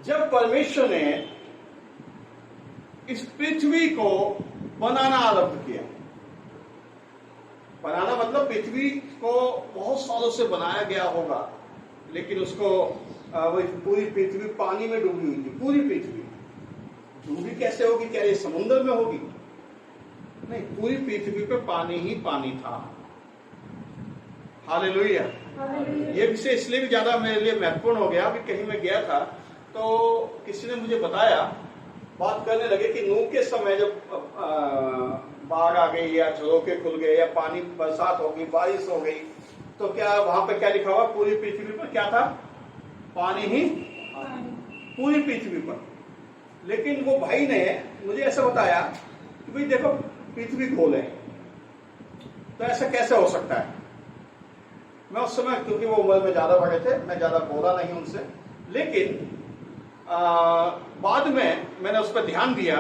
जब परमेश्वर ने इस पृथ्वी को बनाना आरंभ किया, बनाना मतलब पृथ्वी को बहुत सालों से बनाया गया होगा, लेकिन उसको पूरी पृथ्वी पानी में डूबी हुई थी। पूरी पृथ्वी डूबी कैसे होगी? क्या ये समुद्र में होगी? नहीं, पूरी पृथ्वी पे पानी ही पानी था। हालेलुया। ये विषय इसलिए भी ज्यादा मेरे लिए महत्वपूर्ण हो गया। अभी कहीं मैं गया था तो किसी ने मुझे बताया, बात करने लगे कि नूह के समय जब बाढ़ आ गई या झरोखे खुल गए या पानी बरसात हो गई, बारिश हो गई, तो क्या वहां पे क्या लिखा हुआ? पूरी पृथ्वी पर क्या था? पानी ही पूरी पृथ्वी पर। लेकिन वो भाई ने मुझे ऐसा बताया कि भाई देखो, पृथ्वी गोल है, तो ऐसा कैसे हो सकता है? मैं उस समय, क्योंकि वो उम्र में ज्यादा बड़े थे, मैं ज्यादा बोला नहीं उनसे, लेकिन बाद में मैंने उस पर ध्यान दिया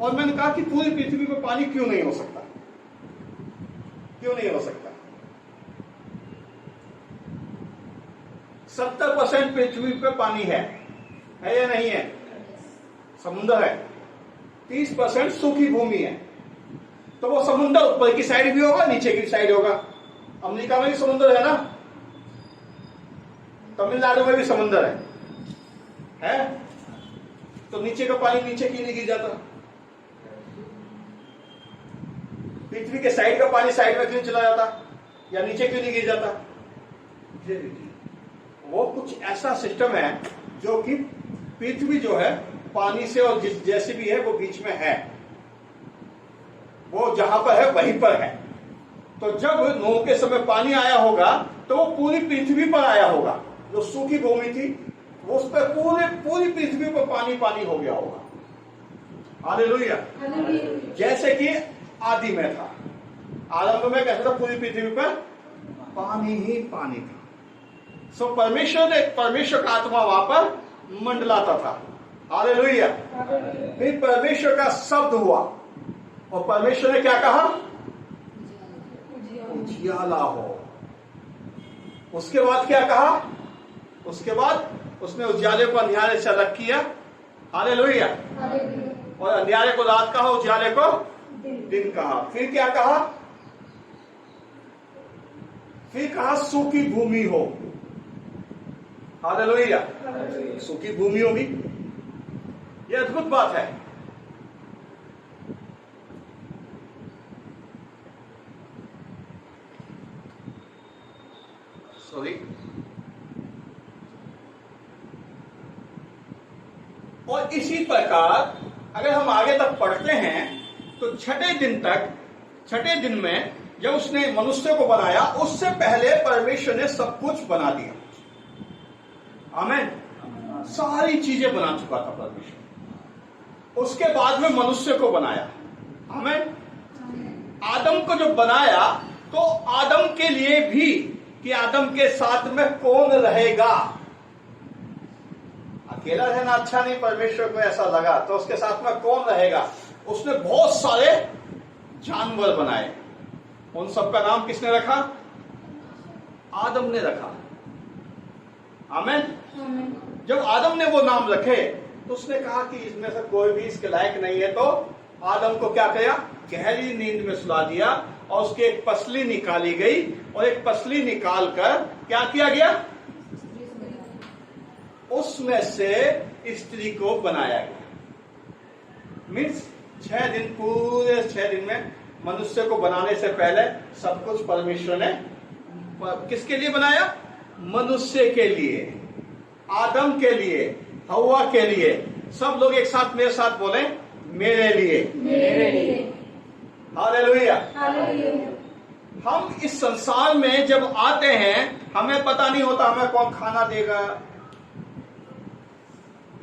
और मैंने कहा कि पूरी पृथ्वी पर पानी क्यों नहीं हो सकता? क्यों नहीं हो सकता? 70% पृथ्वी पे पानी है या नहीं है? समुद्र है। 30% सूखी भूमि है। तो वो समुद्र ऊपर की साइड भी होगा, नीचे की साइड होगा। अमेरिका में भी समुद्र है ना, तमिलनाडु में भी समुद्र है? तो नीचे का पानी नीचे क्यों नहीं गिर जाता? पृथ्वी के साइड का पानी साइड में क्यों चला जाता, या नीचे क्यों नहीं गिर जाता? वो कुछ ऐसा सिस्टम है जो कि पृथ्वी जो है पानी से और जैसे भी है वो बीच में है, वो जहां पर है वहीं पर है। तो जब नूह के समय पानी आया होगा तो वो पूरी पृथ्वी पर आया होगा। जो सूखी भूमि थी वो उस पर पूरी पृथ्वी पर पानी पानी हो गया होगा। हालेलुया। जैसे कि आदि में था, आरंभ में कैसा था? पूरी पृथ्वी पर पानी ही पानी था। सो परमेश्वर का आत्मा वहां पर मंडलाता था। हालेलुया। फिर परमेश्वर का शब्द हुआ और परमेश्वर ने क्या कहा? उजियाला हो। उसके बाद क्या कहा? उसके बाद उसने उजियाले को अंधियारे से अलग किया। हालेलुया। और अंधियारे को रात कहा, उजियाले को दिन कहा। फिर क्या कहा? फिर कहा सूखी भूमि हो। हालेलुया। सूखी भूमि होगी। यह अद्भुत बात है। सॉरी। और इसी प्रकार अगर हम आगे तक पढ़ते हैं तो छठे दिन में जब उसने मनुष्य को बनाया, उससे पहले परमेश्वर ने सब कुछ बना दिया। आमीन। सारी चीजें बना चुका था परमेश्वर। उसके बाद में मनुष्य को बनाया। आमीन। आदम को जब बनाया तो आदम के लिए भी कि आदम के साथ में कौन रहेगा। अकेला रहना अच्छा नहीं, परमेश्वर को ऐसा लगा, तो उसके साथ में कौन रहेगा? उसने बहुत सारे जानवर बनाए। उन सबका नाम किसने रखा? आदम ने रखा। आमीन। जब आदम ने वो नाम रखे तो उसने कहा कि इसमें से कोई भी इसके लायक नहीं है, तो आदम को क्या किया? गहरी नींद में सुला दिया और उसकी एक पसली निकाली गई और एक पसली निकालकर क्या किया गया? उसमें से स्त्री को बनाया गया। मीन्स 6 दिन, पूरे 6 दिन में मनुष्य को बनाने से पहले सब कुछ परमेश्वर ने किसके लिए बनाया? मनुष्य के लिए, आदम के लिए, हव्वा के लिए। सब लोग एक साथ मेरे साथ बोले, मेरे लिए। हालेलुया। हम इस संसार में जब आते हैं हमें पता नहीं होता हमें कौन खाना देगा।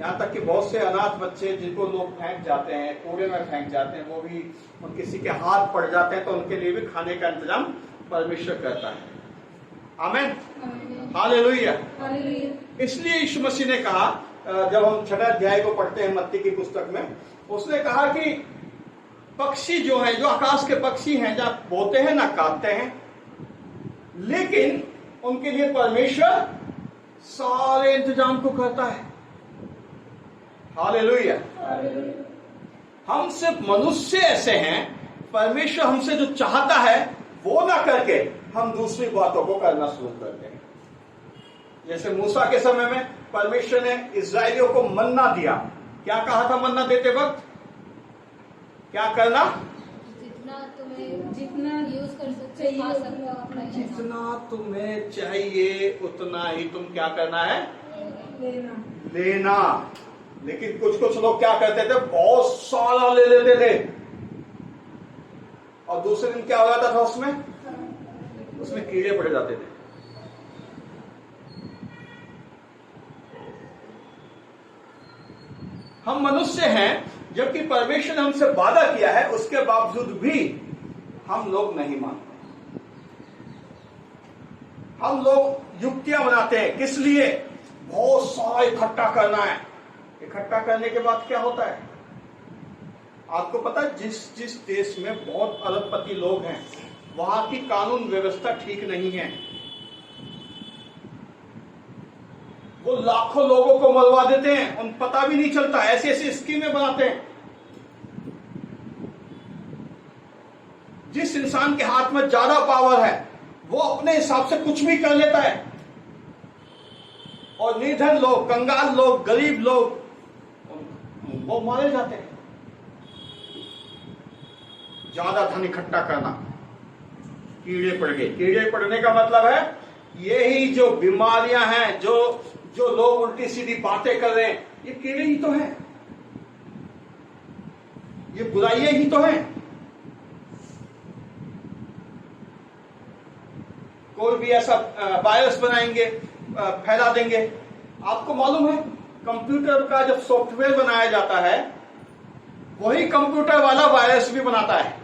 यहाँ तक कि बहुत से अनाथ बच्चे जिनको लोग फेंक जाते हैं, कूड़े में फेंक जाते हैं, वो भी किसी के हाथ पड़ जाते हैं तो उनके लिए भी खाने का इंतजाम परमेश्वर करता है। आमीन। हालेलुया। इसलिए यीशु मसीह ने कहा, जब हम 6 अध्याय को पढ़ते हैं मत्ती की पुस्तक में, उसने कहा कि पक्षी जो है, जो आकाश के पक्षी हैं, ना बोते हैं ना काटते हैं, लेकिन उनके लिए परमेश्वर सारे इंतजाम को करता है। हालेलुया। हम सिर्फ मनुष्य ऐसे हैं, परमेश्वर हमसे जो चाहता है वो ना करके हम दूसरी बातों को करना शुरू करते हैं। जैसे मूसा के समय में परमेश्वर ने इस्राएलियों को मन्ना दिया। क्या कहा था मन्ना देते वक्त? क्या करना? जितना यूज कर सकते खा सकते हो अपना, जितना तुम्हें चाहिए उतना ही तुम क्या करना है? लेना। लेकिन कुछ कुछ लोग क्या करते थे, बहुत सारा ले लेते थे और दूसरे दिन क्या हो जाता था, उसमें कीड़े पड़ जाते थे। हम मनुष्य हैं, जबकि परमेश्वर ने हमसे वादा किया है, उसके बावजूद भी हम लोग नहीं मानते। हम लोग युक्तियां बनाते हैं। किस लिए? बहुत सारा इकट्ठा करना है। इकट्ठा करने के बाद क्या होता है? आपको पता है, जिस देश में बहुत अरबपति लोग हैं वहां की कानून व्यवस्था ठीक नहीं है। वो लाखों लोगों को मरवा देते हैं, उन पता भी नहीं चलता, ऐसी ऐसी स्कीमें बनाते हैं। जिस इंसान के हाथ में ज्यादा पावर है वो अपने हिसाब से कुछ भी कर लेता है और निर्धन लोग, कंगाल लोग, गरीब लोग वो मारे जाते हैं। ज्यादा धन इकट्ठा करना, कीड़े पड़ गए। कीड़े पड़ने का मतलब है यही जो बीमारियां हैं, जो लोग उल्टी सीधी बातें कर रहे हैं, ये कीड़े ही तो हैं, ये बुराइयां ही तो हैं। कोई भी ऐसा वायरस बनाएंगे, फैला देंगे। आपको मालूम है, कंप्यूटर का जब सॉफ्टवेयर बनाया जाता है वही कंप्यूटर वाला वायरस भी बनाता है।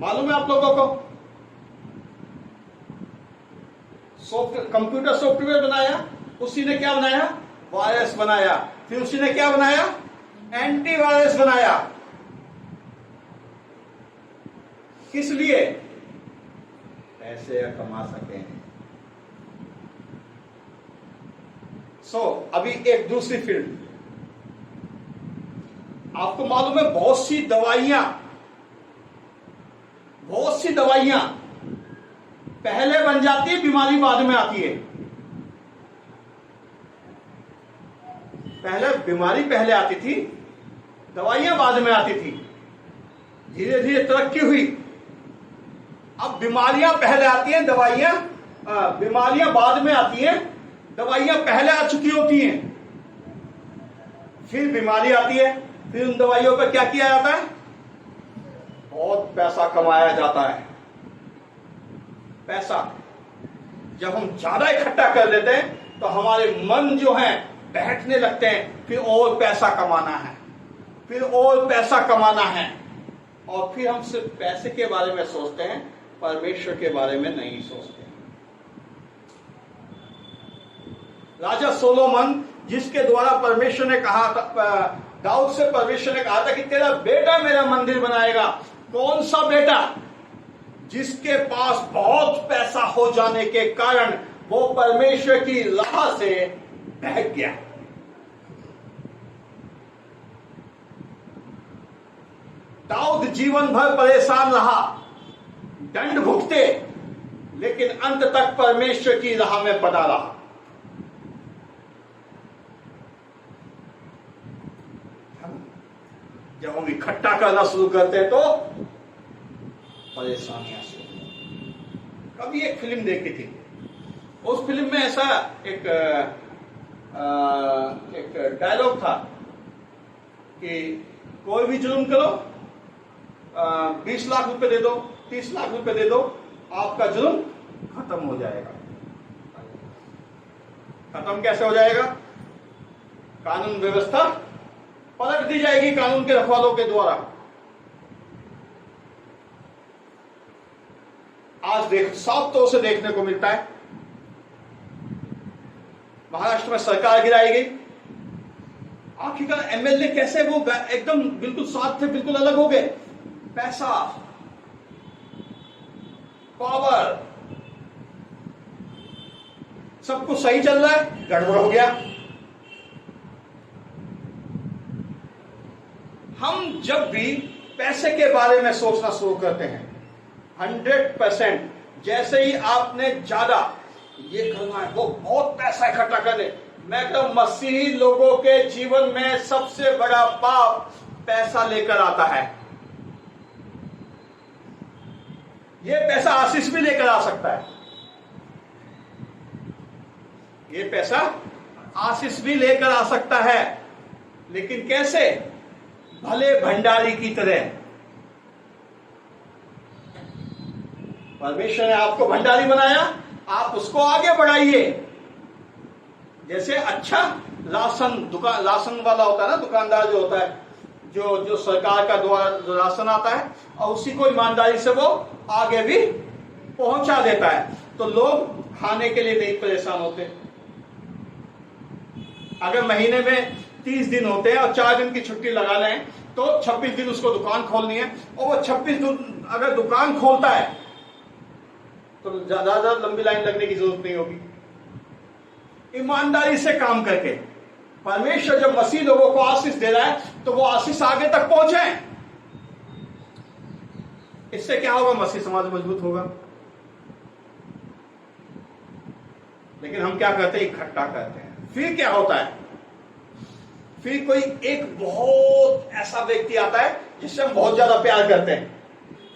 मालूम है आप लोगों को? कंप्यूटर सॉफ्टवेयर बनाया, उसी ने क्या बनाया? वायरस बनाया। फिर उसी ने क्या बनाया? एंटीवायरस बनाया। किस लिए? पैसे कमा सके। अभी एक दूसरी फील्ड, आपको मालूम है बहुत सी दवाइयां पहले बन जाती है, बीमारी बाद में आती है। बीमारी पहले आती थी, दवाइयां बाद में आती थी। धीरे धीरे तरक्की हुई। अब बीमारियां पहले आती हैं, बीमारियां बाद में आती हैं, दवाइयां पहले आ चुकी होती हैं। फिर बीमारी आती है, फिर उन दवाइयों पर क्या किया जाता है? बहुत पैसा कमाया जाता है। पैसा जब हम ज्यादा इकट्ठा कर लेते हैं तो हमारे मन जो है बैठने लगते हैं, फिर और पैसा कमाना है, फिर और पैसा कमाना है, और फिर हम सिर्फ पैसे के बारे में सोचते हैं, परमेश्वर के बारे में नहीं सोचते। राजा सोलोमन, जिसके द्वारा परमेश्वर ने कहा था, दाऊद से परमेश्वर ने कहा था कि तेरा बेटा मेरा मंदिर बनाएगा। कौन सा बेटा? जिसके पास बहुत पैसा हो जाने के कारण वो परमेश्वर की राह से बहक गया। दाऊद जीवन भर परेशान रहा, दंड भुगते, लेकिन अंत तक परमेश्वर की राह में बना रहा। जब हम इकट्ठा करना शुरू करते हैं तो परेशानियां शुरू। कभी एक फिल्म देखी थी, उस फिल्म में ऐसा एक डायलॉग था कि कोई भी जुल्म करो, 20 लाख रुपए दे दो, 30 लाख रुपए दे दो, आपका जुल्म खत्म हो जाएगा। खत्म कैसे हो जाएगा? कानून व्यवस्था पलट दी जाएगी कानून के रखवालों के द्वारा। आज साफ तौर से देखने को मिलता है, महाराष्ट्र में सरकार गिराई गई। आखिरकार एमएलए कैसे वो एकदम बिल्कुल साथ थे, बिल्कुल अलग हो गए। पैसा, पावर, सब कुछ सही चल रहा है, गड़बड़ हो गया। हम जब भी पैसे के बारे में सोचना शुरू करते हैं 100%, जैसे ही आपने ज्यादा ये करना है, वो बहुत पैसा इकट्ठा कर ले, मैं कहता हूं मसीही लोगों के जीवन में सबसे बड़ा पाप पैसा लेकर आता है। ये पैसा आशीष भी लेकर आ सकता है, ये पैसा आशीष भी लेकर आ सकता है, लेकिन कैसे? भले भंडारी की तरह। परमेश्वर ने आपको भंडारी बनाया, आप उसको आगे बढ़ाइए। जैसे अच्छा राशन वाला होता है ना, दुकानदार जो होता है, जो सरकार का द्वारा जो राशन आता है, और उसी को ईमानदारी से वो आगे भी पहुंचा देता है, तो लोग खाने के लिए नहीं परेशान होते। अगर महीने में 30 दिन होते हैं और 4 दिन की छुट्टी लगा लें, तो 26 दिन उसको दुकान खोलनी है, और वो 26 दिन अगर दुकान खोलता है तो ज्यादा लंबी लाइन लगने की जरूरत नहीं होगी। ईमानदारी से काम करके परमेश्वर जब मसीह लोगों को आशीष दे रहा है, तो वो आशीष आगे तक पहुंचे। इससे क्या होगा? मसीह समाज मजबूत होगा। लेकिन हम क्या करते हैं? इकट्ठा करते हैं। फिर क्या होता है? फिर कोई एक बहुत ऐसा व्यक्ति आता है जिससे हम बहुत ज्यादा प्यार करते हैं,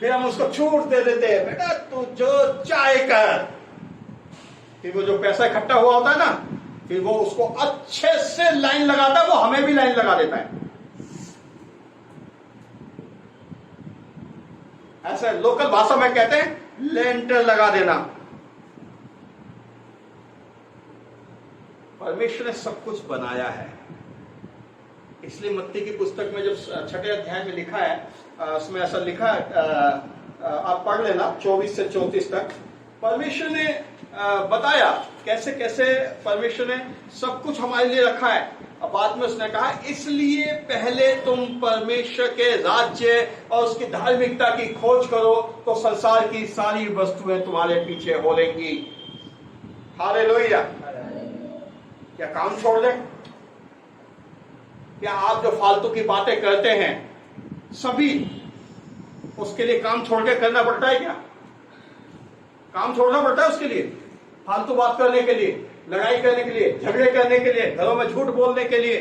फिर हम उसको छूट दे देते हैं, बेटा तू जो चाहे कर। फिर वो जो पैसा इकट्ठा हुआ होता है ना, फिर वो उसको अच्छे से लाइन लगाता है, वो हमें भी लाइन लगा देता है। ऐसा लोकल भाषा में कहते हैं लेंटर लगा देना। परमेश्वर ने सब कुछ बनाया है, इसलिए मत्ती की पुस्तक में जब 6 अध्याय में लिखा है, उसमें ऐसा लिखा है, आप पढ़ लेना 24 से 34 तक। परमेश्वर ने बताया कैसे कैसे परमेश्वर ने सब कुछ हमारे लिए रखा है। अब बाद में उसने कहा, इसलिए पहले तुम परमेश्वर के राज्य और उसकी धार्मिकता की खोज करो, तो संसार की सारी वस्तुएं तुम्हारे पीछे हो लेंगी। हालेलुया। क्या काम छोड़ दें? क्या आप जो फालतू की बातें करते हैं सभी, उसके लिए काम छोड़ के करना पड़ता है क्या? काम छोड़ना पड़ता है उसके लिए? फालतू बात करने के लिए, लड़ाई करने के लिए, झगड़े करने के लिए, घरों में झूठ बोलने के लिए,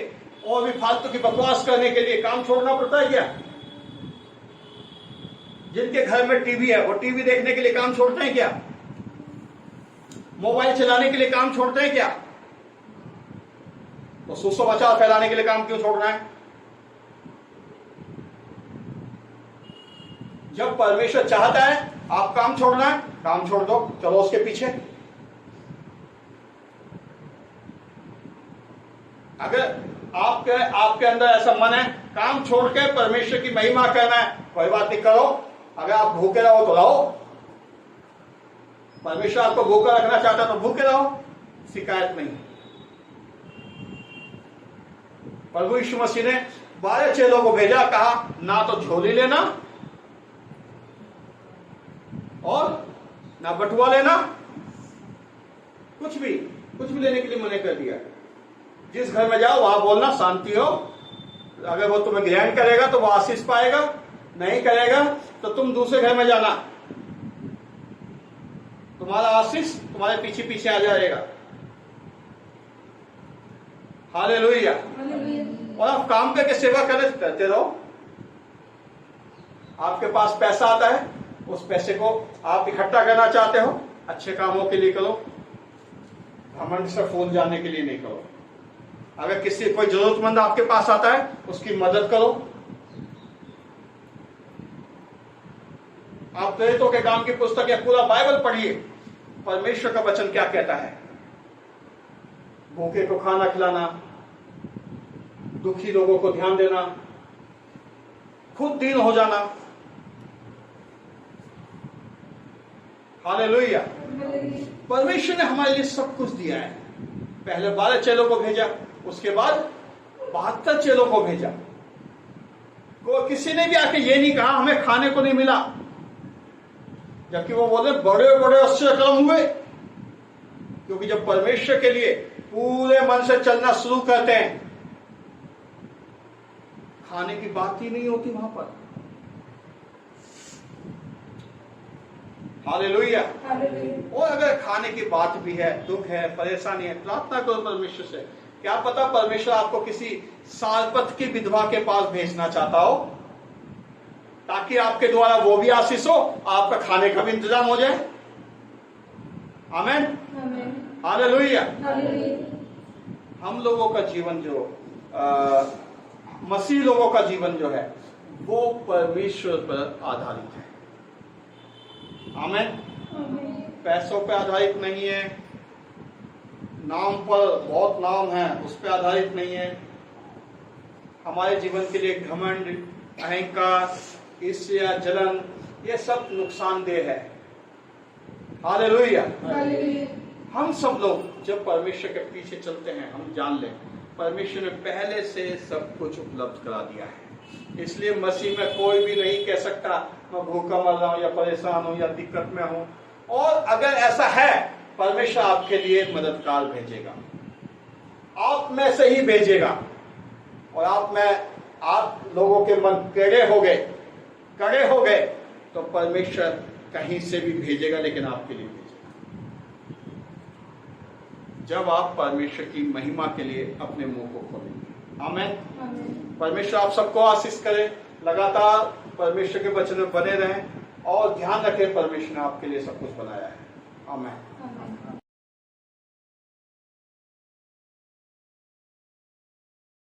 और भी फालतू की बकवास करने के लिए काम छोड़ना पड़ता है क्या? जिनके घर में टीवी है, वो टीवी देखने के लिए काम छोड़ते हैं क्या? मोबाइल चलाने के लिए काम छोड़ते हैं क्या? तो सुसमाचार फैलाने के लिए काम क्यों छोड़ना है? जब परमेश्वर चाहता है आप काम छोड़ना है, काम छोड़ दो, चलो उसके पीछे। अगर आपके अंदर ऐसा मन है काम छोड़ के परमेश्वर की महिमा करना है, कोई बात नहीं, करो। अगर आप भूखे रहो तो रहो, परमेश्वर आपको भूखा रखना चाहता है तो भूखे रहो, शिकायत नहीं। प्रभु यीशु मसीह ने 12 चेलों को भेजा, कहा ना तो झोली लेना और ना बटुआ लेना, कुछ भी लेने के लिए मना कर दिया। जिस घर में जाओ वहां बोलना शांति हो। अगर वो तुम्हें ग्रहण करेगा तो वो आशीष पाएगा, नहीं करेगा तो तुम दूसरे घर में जाना, तुम्हारा आशीष तुम्हारे पीछे पीछे आ जाएगा। हालेलुया। और आप काम करके सेवा करते रहो। आपके पास पैसा आता है, उस पैसे को आप इकट्ठा करना चाहते हो, अच्छे कामों के लिए करो, घमंड से फूल जाने के लिए नहीं करो। अगर किसी कोई जरूरतमंद आपके पास आता है, उसकी मदद करो। आप प्रेरितों के काम की पुस्तक या पूरा बाइबल पढ़िए, परमेश्वर का वचन क्या कहता है। भूखे को खाना खिलाना, दुखी लोगों को ध्यान देना, खुद दीन हो जाना। हालेलुया। परमेश्वर ने हमारे लिए सब कुछ दिया है। पहले 12 चेलों को भेजा, उसके बाद 72 चेलों को भेजा। किसी ने भी आके ये नहीं कहा हमें खाने को नहीं मिला, जबकि वो बोले बड़े बड़े आश्चर्य कर्म हुए। क्योंकि जब परमेश्वर के लिए पूरे मन से चलना शुरू करते हैं, खाने की बात ही नहीं होती वहां पर। हालेलुया। और अगर खाने की बात भी है, दुख है, परेशानी है, प्रार्थना करो परमेश्वर से। क्या पता परमेश्वर आपको किसी सारपत की विधवा के पास भेजना चाहता हो, ताकि आपके द्वारा वो भी आशीष हो, आपका खाने का भी इंतजाम हो जाए। आमीन, हालेलुया। हम लोगों का जीवन जो मसीह लोगों का जीवन जो है वो परमेश्वर पर आधारित है। आमीन। पैसों पे आधारित नहीं है, नाम पर बहुत नाम है उस पे आधारित नहीं है। हमारे जीवन के लिए घमंड, अहंकार, ईर्ष्या, जलन, ये सब नुकसानदेह है। हालेलुया। हम सब लोग जब परमेश्वर के पीछे चलते हैं, हम जान लें परमेश्वर ने पहले से सब कुछ उपलब्ध करा दिया है। इसलिए मसीह में कोई भी नहीं कह सकता मैं भूखा मर रहा हूं या परेशान हूं या दिक्कत में हूं। और अगर ऐसा है, परमेश्वर आपके लिए मददगार भेजेगा, आप में से ही भेजेगा। और आप लोगों के मन कड़े हो गए तो परमेश्वर कहीं से भी भेजेगा, लेकिन आपके लिए भेजेगा। जब आप परमेश्वर की महिमा के लिए अपने मुंह को खोलेंगे। आमीन। परमेश्वर आप सबको आशीष करे। लगातार परमेश्वर के वचन में बने रहें और ध्यान रखें परमेश्वर ने आपके लिए सब कुछ बनाया है। आमीन।